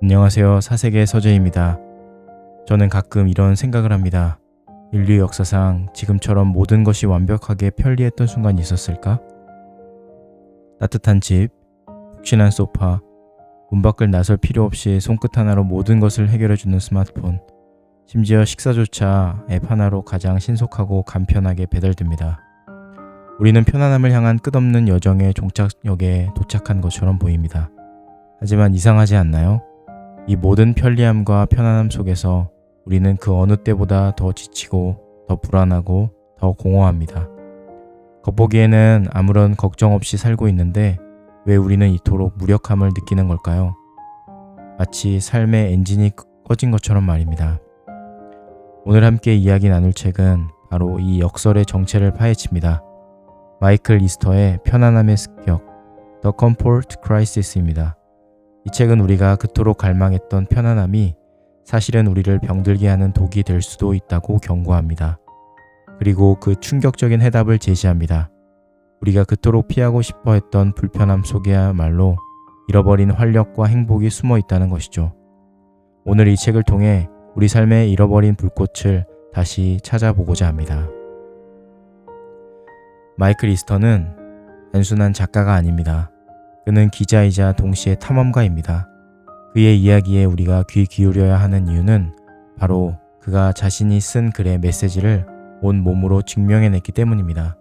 안녕하세요. 사세계 서재입니다. 저는 가끔 이런 생각을 합니다. 인류 역사상 지금처럼 모든 것이 완벽하게 편리했던 순간이 있었을까? 따뜻한 집, 푹신한 소파, 문 밖을 나설 필요 없이 손끝 하나로 모든 것을 해결해주는 스마트폰, 심지어 식사조차 앱 하나로 가장 신속하고 간편하게 배달됩니다. 우리는 편안함을 향한 끝없는 여정의 종착역에 도착한 것처럼 보입니다. 하지만 이상하지 않나요? 이 모든 편리함과 편안함 속에서 우리는 그 어느 때보다 더 지치고 더 불안하고 더 공허합니다. 겉보기에는 아무런 걱정 없이 살고 있는데 왜 우리는 이토록 무력함을 느끼는 걸까요? 마치 삶의 엔진이 꺼진 것처럼 말입니다. 오늘 함께 이야기 나눌 책은 바로 이 역설의 정체를 파헤칩니다. 마이클 이스터의 편안함의 습격, The Comfort Crisis입니다. 이 책은 우리가 그토록 갈망했던 편안함이 사실은 우리를 병들게 하는 독이 될 수도 있다고 경고합니다. 그리고 그 충격적인 해답을 제시합니다. 우리가 그토록 피하고 싶어 했던 불편함 속에야말로 잃어버린 활력과 행복이 숨어 있다는 것이죠. 오늘 이 책을 통해 우리 삶의 잃어버린 불꽃을 다시 찾아보고자 합니다. 마이클 이스터는 단순한 작가가 아닙니다. 그는 기자이자 동시에 탐험가입니다. 그의 이야기에 우리가 귀 기울여야 하는 이유는 바로 그가 자신이 쓴 글의 메시지를 온 몸으로 증명해냈기 때문입니다.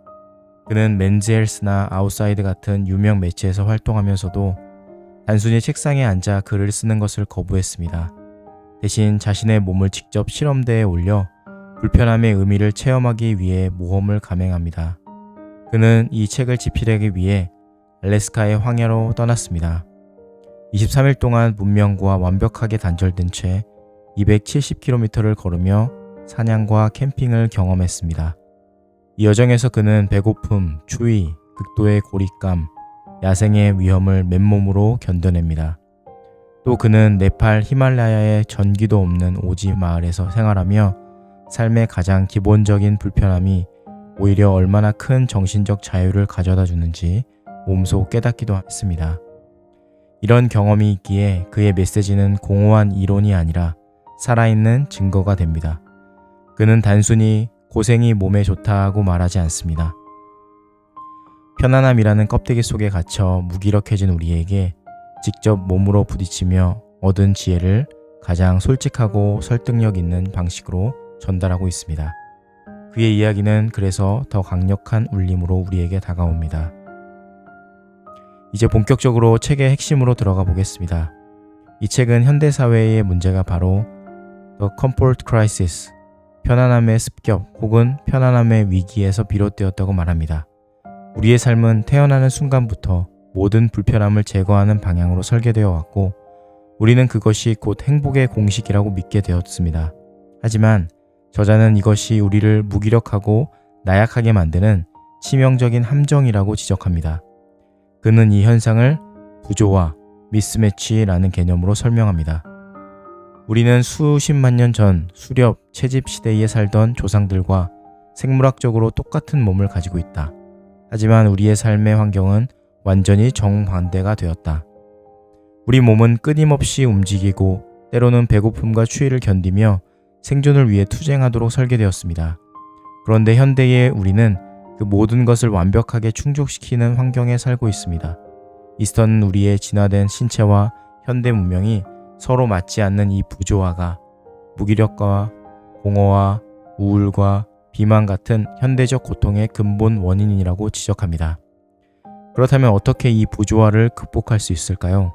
그는 맨즈 헬스나 아웃사이드 같은 유명 매체에서 활동하면서도 단순히 책상에 앉아 글을 쓰는 것을 거부했습니다. 대신 자신의 몸을 직접 실험대에 올려 불편함의 의미를 체험하기 위해 모험을 감행합니다. 그는 이 책을 집필하기 위해 알래스카의 황야로 떠났습니다. 23일 동안 문명과 완벽하게 단절된 채 270km를 걸으며 사냥과 캠핑을 경험했습니다. 이 여정에서 그는 배고픔, 추위, 극도의 고립감, 야생의 위험을 맨몸으로 견뎌냅니다. 또 그는 네팔 히말라야의 전기도 없는 오지 마을에서 생활하며 삶의 가장 기본적인 불편함이 오히려 얼마나 큰 정신적 자유를 가져다 주는지 몸소 깨닫기도 했습니다. 이런 경험이 있기에 그의 메시지는 공허한 이론이 아니라 살아있는 증거가 됩니다. 그는 단순히 고생이 몸에 좋다고 말하지 않습니다. 편안함이라는 껍데기 속에 갇혀 무기력해진 우리에게 직접 몸으로 부딪히며 얻은 지혜를 가장 솔직하고 설득력 있는 방식으로 전달하고 있습니다. 그의 이야기는 그래서 더 강력한 울림으로 우리에게 다가옵니다. 이제 본격적으로 책의 핵심으로 들어가 보겠습니다. 이 책은 현대사회의 문제가 바로 The Comfort Crisis, 편안함의 습격 혹은 편안함의 위기에서 비롯되었다고 말합니다. 우리의 삶은 태어나는 순간부터 모든 불편함을 제거하는 방향으로 설계되어 왔고 우리는 그것이 곧 행복의 공식이라고 믿게 되었습니다. 하지만 저자는 이것이 우리를 무기력하고 나약하게 만드는 치명적인 함정이라고 지적합니다. 그는 이 현상을 부조화, 미스매치라는 개념으로 설명합니다. 우리는 수십만 년 전 수렵, 채집 시대에 살던 조상들과 생물학적으로 똑같은 몸을 가지고 있다. 하지만 우리의 삶의 환경은 완전히 정반대가 되었다. 우리 몸은 끊임없이 움직이고 때로는 배고픔과 추위를 견디며 생존을 위해 투쟁하도록 설계되었습니다. 그런데 현대의 우리는 그 모든 것을 완벽하게 충족시키는 환경에 살고 있습니다. 이스터는 우리의 진화된 신체와 현대 문명이 서로 맞지 않는 이 부조화가 무기력과 공허와 우울과 비만 같은 현대적 고통의 근본 원인이라고 지적합니다. 그렇다면 어떻게 이 부조화를 극복할 수 있을까요?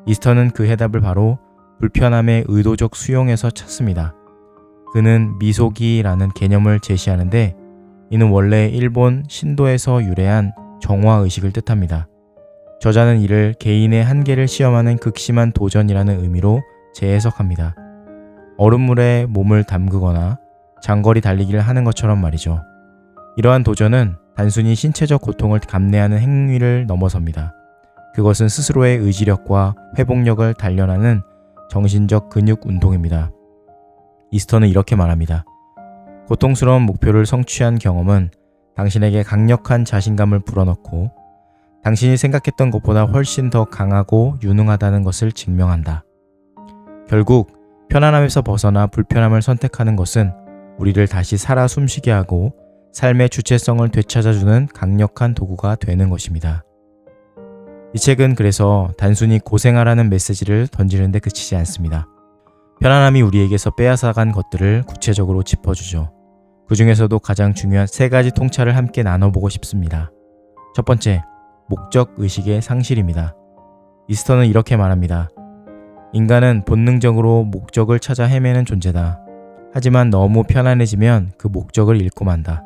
이스터는 그 해답을 바로 불편함의 의도적 수용에서 찾습니다. 그는 미소기라는 개념을 제시하는데 이는 원래 일본 신도에서 유래한 정화의식을 뜻합니다. 저자는 이를 개인의 한계를 시험하는 극심한 도전이라는 의미로 재해석합니다. 얼음물에 몸을 담그거나 장거리 달리기를 하는 것처럼 말이죠. 이러한 도전은 단순히 신체적 고통을 감내하는 행위를 넘어섭니다. 그것은 스스로의 의지력과 회복력을 단련하는 정신적 근육 운동입니다. 이스터는 이렇게 말합니다. 고통스러운 목표를 성취한 경험은 당신에게 강력한 자신감을 불어넣고 당신이 생각했던 것보다 훨씬 더 강하고 유능하다는 것을 증명한다. 결국 편안함에서 벗어나 불편함을 선택하는 것은 우리를 다시 살아 숨쉬게 하고 삶의 주체성을 되찾아주는 강력한 도구가 되는 것입니다. 이 책은 그래서 단순히 고생하라는 메시지를 던지는 데 그치지 않습니다. 편안함이 우리에게서 빼앗아간 것들을 구체적으로 짚어주죠. 그 중에서도 가장 중요한 3가지 통찰을 함께 나눠보고 싶습니다. 첫 번째, 목적 의식의 상실입니다. 이스터는 이렇게 말합니다. 인간은 본능적으로 목적을 찾아 헤매는 존재다. 하지만 너무 편안해지면 그 목적을 잃고 만다.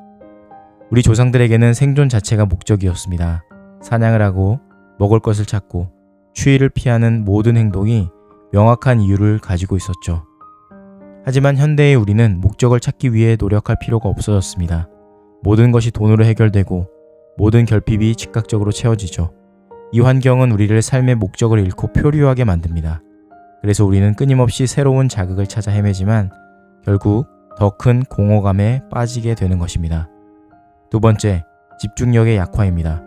우리 조상들에게는 생존 자체가 목적이었습니다. 사냥을 하고 먹을 것을 찾고 추위를 피하는 모든 행동이 명확한 이유를 가지고 있었죠. 하지만 현대의 우리는 목적을 찾기 위해 노력할 필요가 없어졌습니다. 모든 것이 돈으로 해결되고 모든 결핍이 즉각적으로 채워지죠. 이 환경은 우리를 삶의 목적을 잃고 표류하게 만듭니다. 그래서 우리는 끊임없이 새로운 자극을 찾아 헤매지만 결국 더 큰 공허감에 빠지게 되는 것입니다. 두 번째, 집중력의 약화입니다.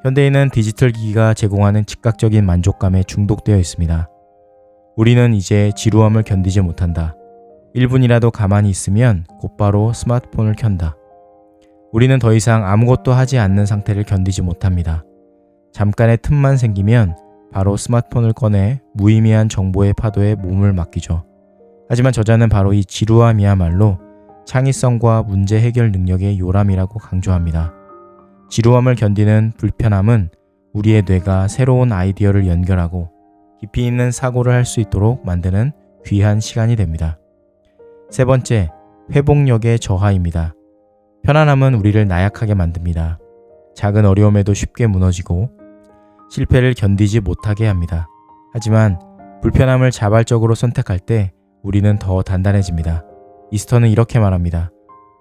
현대인은 디지털 기기가 제공하는 즉각적인 만족감에 중독되어 있습니다. 우리는 이제 지루함을 견디지 못한다. 1분이라도 가만히 있으면 곧바로 스마트폰을 켠다. 우리는 더 이상 아무것도 하지 않는 상태를 견디지 못합니다. 잠깐의 틈만 생기면 바로 스마트폰을 꺼내 무의미한 정보의 파도에 몸을 맡기죠. 하지만 저자는 바로 이 지루함이야말로 창의성과 문제 해결 능력의 요람이라고 강조합니다. 지루함을 견디는 불편함은 우리의 뇌가 새로운 아이디어를 연결하고 깊이 있는 사고를 할 수 있도록 만드는 귀한 시간이 됩니다. 세 번째, 회복력의 저하입니다. 편안함은 우리를 나약하게 만듭니다. 작은 어려움에도 쉽게 무너지고 실패를 견디지 못하게 합니다. 하지만 불편함을 자발적으로 선택할 때 우리는 더 단단해집니다. 이스터는 이렇게 말합니다.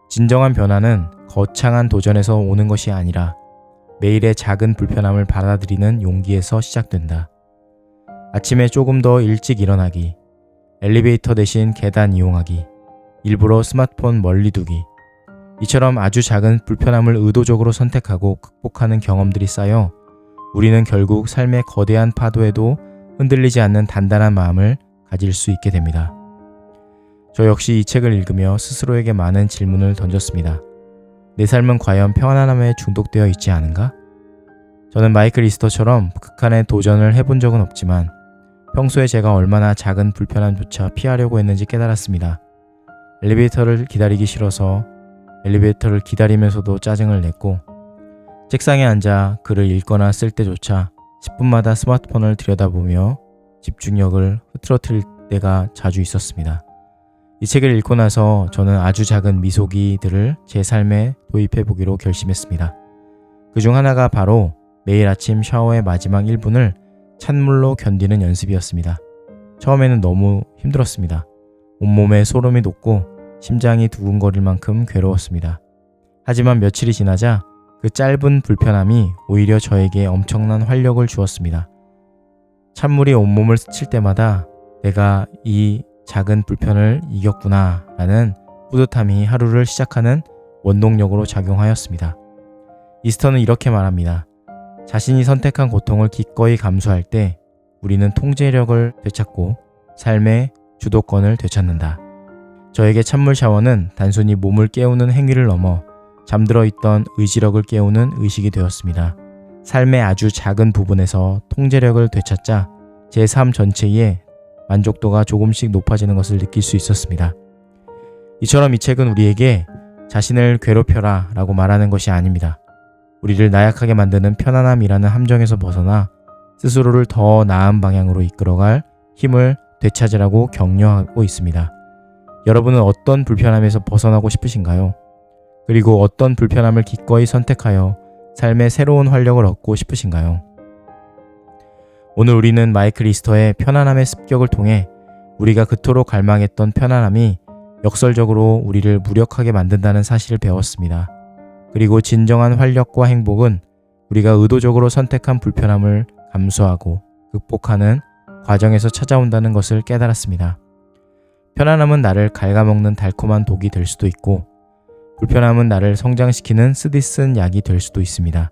진정한 변화는 거창한 도전에서 오는 것이 아니라 매일의 작은 불편함을 받아들이는 용기에서 시작된다. 아침에 조금 더 일찍 일어나기, 엘리베이터 대신 계단 이용하기, 일부러 스마트폰 멀리 두기, 이처럼 아주 작은 불편함을 의도적으로 선택하고 극복하는 경험들이 쌓여 우리는 결국 삶의 거대한 파도에도 흔들리지 않는 단단한 마음을 가질 수 있게 됩니다. 저 역시 이 책을 읽으며 스스로에게 많은 질문을 던졌습니다. 내 삶은 과연 평안함에 중독되어 있지 않은가? 저는 마이클 이스터처럼 극한의 도전을 해본 적은 없지만 평소에 제가 얼마나 작은 불편함조차 피하려고 했는지 깨달았습니다. 엘리베이터를 기다리기 싫어서 엘리베이터를 기다리면서도 짜증을 냈고 책상에 앉아 글을 읽거나 쓸 때조차 10분마다 스마트폰을 들여다보며 집중력을 흐트러뜨릴 때가 자주 있었습니다. 이 책을 읽고 나서 저는 아주 작은 미소기들을 제 삶에 도입해보기로 결심했습니다. 그중 하나가 바로 매일 아침 샤워의 마지막 1분을 찬물로 견디는 연습이었습니다. 처음에는 너무 힘들었습니다. 온몸에 소름이 돋고 심장이 두근거릴 만큼 괴로웠습니다. 하지만 며칠이 지나자 그 짧은 불편함이 오히려 저에게 엄청난 활력을 주었습니다. 찬물이 온몸을 스칠 때마다 내가 이 작은 불편을 이겼구나 라는 뿌듯함이 하루를 시작하는 원동력으로 작용하였습니다. 이스터는 이렇게 말합니다. 자신이 선택한 고통을 기꺼이 감수할 때 우리는 통제력을 되찾고 삶의 주도권을 되찾는다. 저에게 찬물 샤워는 단순히 몸을 깨우는 행위를 넘어 잠들어 있던 의지력을 깨우는 의식이 되었습니다. 삶의 아주 작은 부분에서 통제력을 되찾자 제 삶 전체에 만족도가 조금씩 높아지는 것을 느낄 수 있었습니다. 이처럼 이 책은 우리에게 자신을 괴롭혀라 라고 말하는 것이 아닙니다. 우리를 나약하게 만드는 편안함이라는 함정에서 벗어나 스스로를 더 나은 방향으로 이끌어갈 힘을 되찾으라고 격려하고 있습니다. 여러분은 어떤 불편함에서 벗어나고 싶으신가요? 그리고 어떤 불편함을 기꺼이 선택하여 삶의 새로운 활력을 얻고 싶으신가요? 오늘 우리는 마이클 이스터의 편안함의 습격을 통해 우리가 그토록 갈망했던 편안함이 역설적으로 우리를 무력하게 만든다는 사실을 배웠습니다. 그리고 진정한 활력과 행복은 우리가 의도적으로 선택한 불편함을 감수하고 극복하는 과정에서 찾아온다는 것을 깨달았습니다. 편안함은 나를 갉아먹는 달콤한 독이 될 수도 있고 불편함은 나를 성장시키는 쓰디쓴 약이 될 수도 있습니다.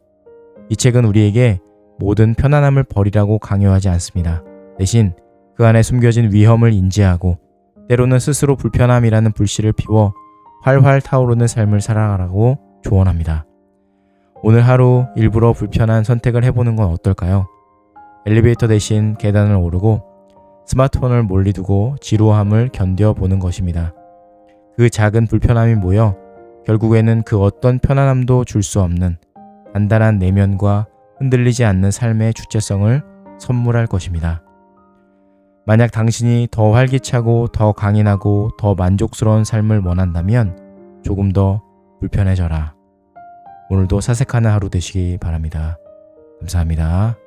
이 책은 우리에게 모든 편안함을 버리라고 강요하지 않습니다. 대신 그 안에 숨겨진 위험을 인지하고 때로는 스스로 불편함이라는 불씨를 피워 활활 타오르는 삶을 살아가라고 조언합니다. 오늘 하루 일부러 불편한 선택을 해보는 건 어떨까요? 엘리베이터 대신 계단을 오르고 스마트폰을 멀리 두고 지루함을 견뎌보는 것입니다. 그 작은 불편함이 모여 결국에는 그 어떤 편안함도 줄 수 없는 단단한 내면과 흔들리지 않는 삶의 주체성을 선물할 것입니다. 만약 당신이 더 활기차고 더 강인하고 더 만족스러운 삶을 원한다면 조금 더 불편해져라. 오늘도 사색하는 하루 되시기 바랍니다. 감사합니다.